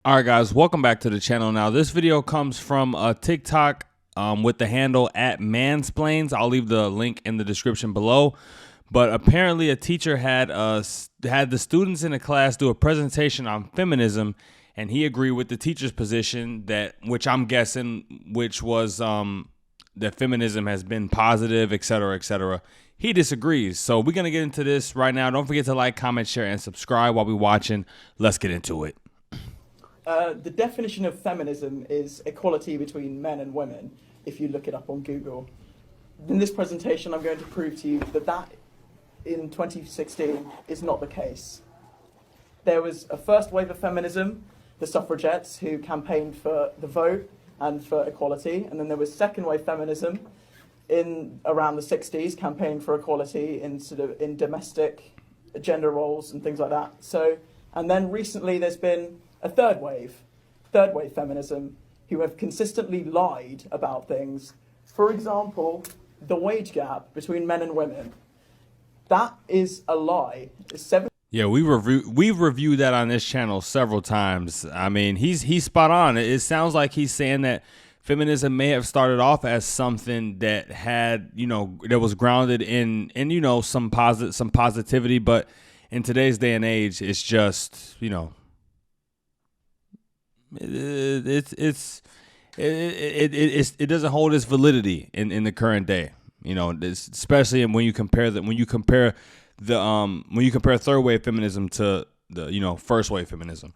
All right, guys, welcome back to the channel. Now, this video comes from a TikTok with the handle @mansplains. I'll leave the link in the description below. But apparently, a teacher had the students in a class do a presentation on feminism, and he agreed with the teacher's position which I'm guessing, which was that feminism has been positive, etc., etc. He disagrees. So we're gonna get into this right now. Don't forget to like, comment, share, and subscribe while we're watching. Let's get into it. The definition of feminism is equality between men and women, if you look it up on Google. In this presentation, I'm going to prove to you that in 2016 is not the case. There was a first wave of feminism, the suffragettes, who campaigned for the vote and for equality, and then there was second wave feminism in around the 60s, campaigning for equality in domestic gender roles and things like that. And then recently there's been a third wave feminism, who have consistently lied about things. For example, the wage gap between men and women. That is a lie. Yeah, we've reviewed that on this channel several times. I mean, he's spot on. It sounds like he's saying that feminism may have started off as something that had, that was grounded in some positivity, but in today's day and age, it's just, it doesn't hold its validity in the current day. Especially when you compare third wave feminism to the first wave feminism.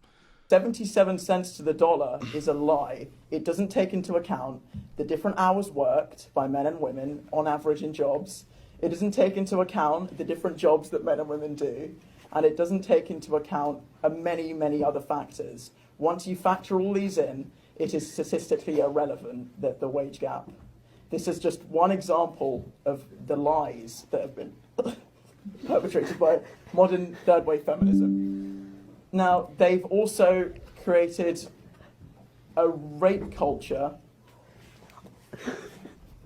77 cents to the dollar is a lie. It doesn't take into account the different hours worked by men and women on average in jobs. It doesn't take into account the different jobs that men and women do, and it doesn't take into account many other factors. Once you factor all these in, it is statistically irrelevant, that the wage gap. This is just one example of the lies that have been perpetrated by modern third wave feminism. Now, they've also created a rape culture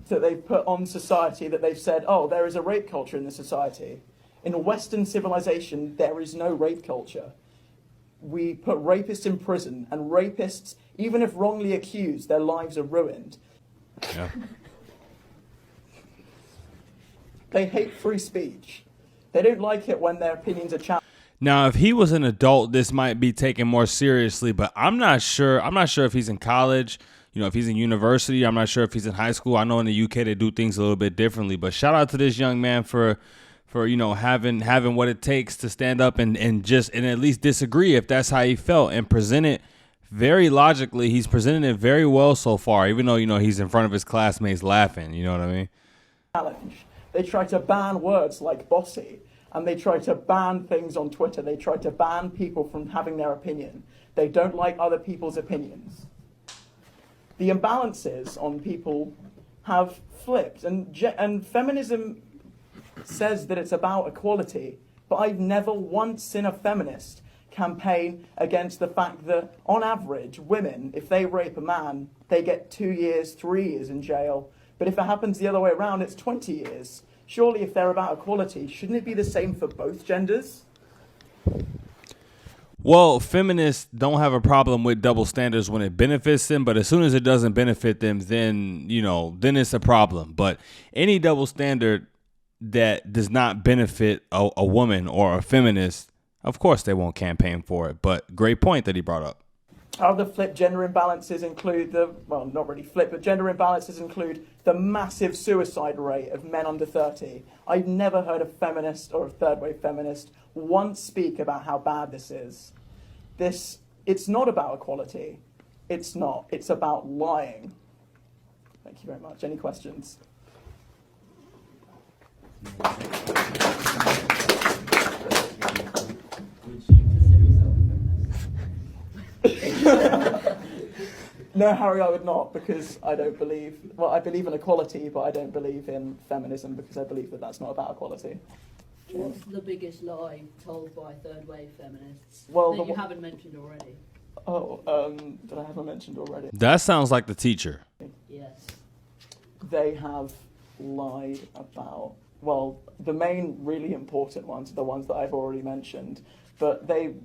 that they've put on society, that they've said, oh, there is a rape culture in the society. In Western civilization, there is no rape culture. We put rapists in prison, and rapists, even if wrongly accused, their lives are ruined. Yeah. They hate free speech. They don't like it when their opinions are challenged. Now, if he was an adult, this might be taken more seriously, but I'm not sure. I'm not sure if he's in college, if he's in university. I'm not sure if he's in high school. I know in the UK they do things a little bit differently, but shout out to this young man for having what it takes to stand up and at least disagree if that's how he felt, and present it very logically. He's presenting it very well so far, even though he's in front of his classmates laughing. You know what I mean? Challenge. They try to ban words like bossy, and they try to ban things on Twitter. They try to ban people from having their opinion. They don't like other people's opinions. The imbalances on people have flipped, and feminism says that it's about equality, but I've never once seen a feminist campaign against the fact that, on average, women, if they rape a man, they get 2 years, 3 years in jail. But if it happens the other way around, it's 20 years. Surely, if they're about equality, shouldn't it be the same for both genders? Well, feminists don't have a problem with double standards when it benefits them, but as soon as it doesn't benefit them, then it's a problem. But any double standard that does not benefit a woman or a feminist, of course they won't campaign for it. But great point that he brought up. Other flip gender imbalances include not really flip, but gender imbalances include the massive suicide rate of men under 30. I've never heard a feminist or a third wave feminist once speak about how bad this is. It's not about equality. It's not. It's about lying. Thank you very much. Any questions? No, Harry, I would not, because I don't believe... Well, I believe in equality, but I don't believe in feminism, because I believe that that's not about equality. What's the biggest lie told by third wave feminists that you haven't mentioned already? That I haven't mentioned already? That sounds like the teacher. Yes. They have lied about... Well, the main really important ones are the ones that I've already mentioned. but they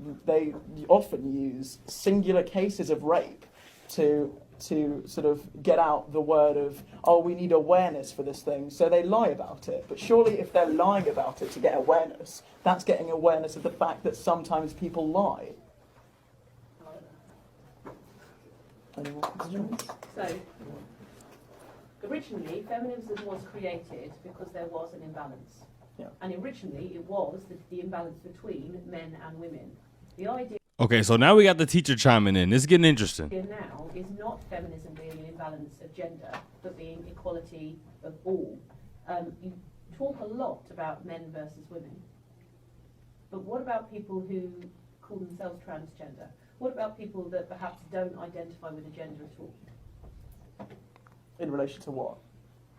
often use singular cases of rape to sort of get out the word of, oh, we need awareness for this thing, so they lie about it. But surely if they're lying about it to get awareness, that's getting awareness of the fact that sometimes people lie. Any more questions? So, originally, feminism was created because there was an imbalance. Yeah. And originally, it was the imbalance between men and women. The idea Okay, so now we got the teacher chiming in. This is getting interesting. now is not feminism being an imbalance of gender, but being equality of all. You talk a lot about men versus women. But what about people who call themselves transgender? What about people that perhaps don't identify with a gender at all? In relation to what?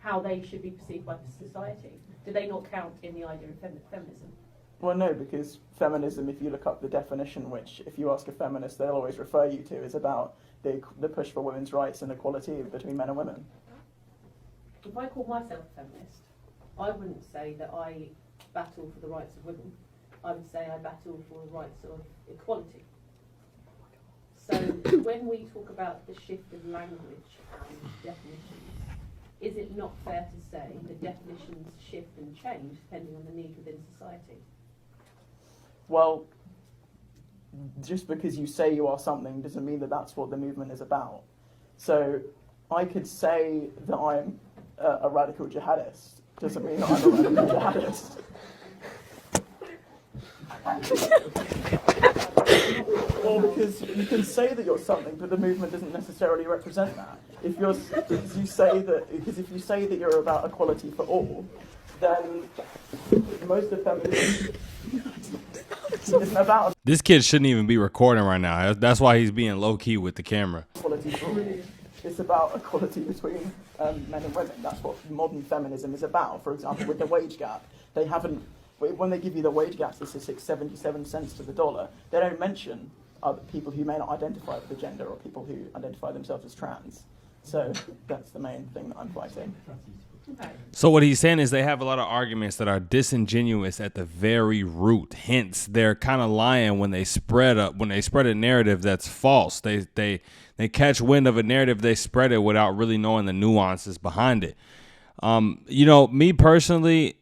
How they should be perceived by society? Do they not count in the idea of feminism? Well, no, because feminism, if you look up the definition, which if you ask a feminist, they'll always refer you to, is about the push for women's rights and equality between men and women. If I call myself a feminist, I wouldn't say that I battle for the rights of women. I would say I battle for the rights of equality. So when we talk about the shift of language and definitions, is it not fair to say that definitions shift and change depending on the need within society? Well, just because you say you are something doesn't mean that that's what the movement is about. So I could say that I'm a radical jihadist, doesn't mean that I'm a radical jihadist. Well, because you can say that you're something, but the movement doesn't necessarily represent that. If you say that you're about equality for all, then most of feminism isn't about This kid shouldn't even be recording right now. That's why he's being low key with the camera. equality for all. It's about equality between men and women. That's what modern feminism is about. For example, with the wage gap, when they give you the wage gap statistics, 77 cents to the dollar, they don't mention other people who may not identify with the gender or people who identify themselves as trans. So that's the main thing that I'm fighting. Okay. So what he's saying is they have a lot of arguments that are disingenuous at the very root. Hence, they're kind of lying when they spread a narrative that's false. They catch wind of a narrative, they spread it without really knowing the nuances behind it. Me personally,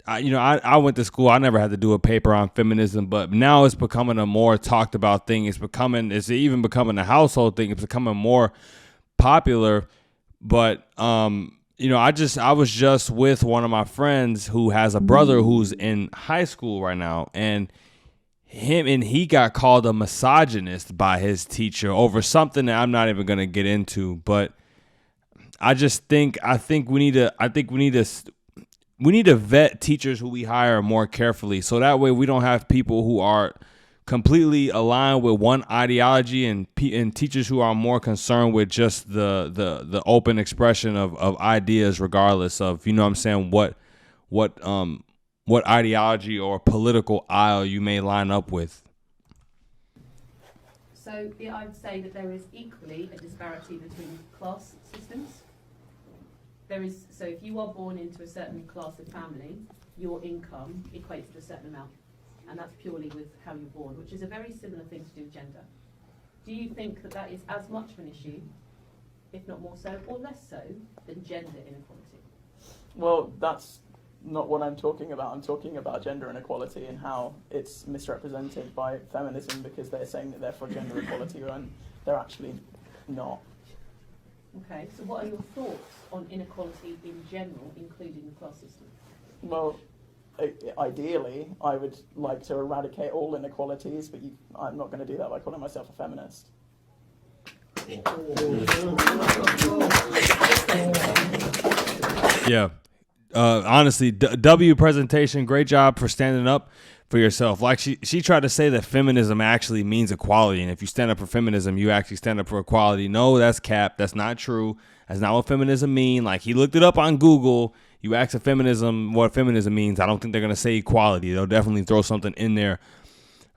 I went to school. I never had to do a paper on feminism, but now it's becoming a more talked about thing. It's even becoming a household thing. It's becoming more popular. But I was just with one of my friends who has a brother who's in high school right now, and he got called a misogynist by his teacher over something that I'm not even going to get into. But I think we need to vet teachers who we hire more carefully, so that way we don't have people who are completely aligned with one ideology and teachers who are more concerned with just the open expression of ideas, regardless of, you know what I'm saying, what ideology or political aisle you may line up with. So I would say that there is equally a disparity between class systems. So if you are born into a certain class of family, your income equates to a certain amount. And that's purely with how you're born, which is a very similar thing to do with gender. Do you think that is as much of an issue, if not more so, or less so, than gender inequality? Well, that's not what I'm talking about. I'm talking about gender inequality and how it's misrepresented by feminism because they're saying that they're for gender equality when they're actually not. Okay, so what are your thoughts on inequality in general, including the class system? Well, ideally, I would like to eradicate all inequalities, but I'm not going to do that by calling myself a feminist. Yeah. Honestly, W presentation, great job for standing up for yourself. Like she tried to say that feminism actually means equality, and if you stand up for feminism, you actually stand up for equality. No, that's cap. That's not true. That's not what feminism means. Like, he looked it up on Google. You ask a feminism what feminism means, I don't think they're gonna say equality. They'll definitely throw something in there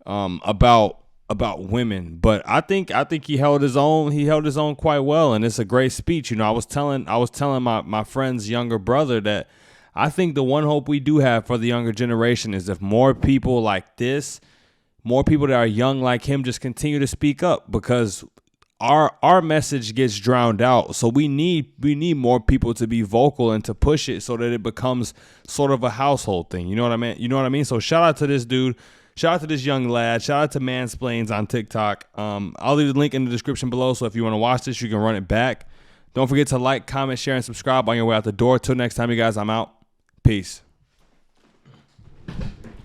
about women. But I think he held his own. He held his own quite well, and it's a great speech. I was telling my friend's younger brother that I think the one hope we do have for the younger generation is if more people like this more people that are young like him just continue to speak up, because our message gets drowned out. So we need more people to be vocal and to push it so that it becomes sort of a household thing. You know what I mean? You know what I mean? So shout out to this dude. Shout out to this young lad. Shout out to Mansplains on TikTok. I'll leave the link in the description below. So if you want to watch this, you can run it back. Don't forget to like, comment, share, and subscribe on your way out the door. Till next time, you guys, I'm out. Peace.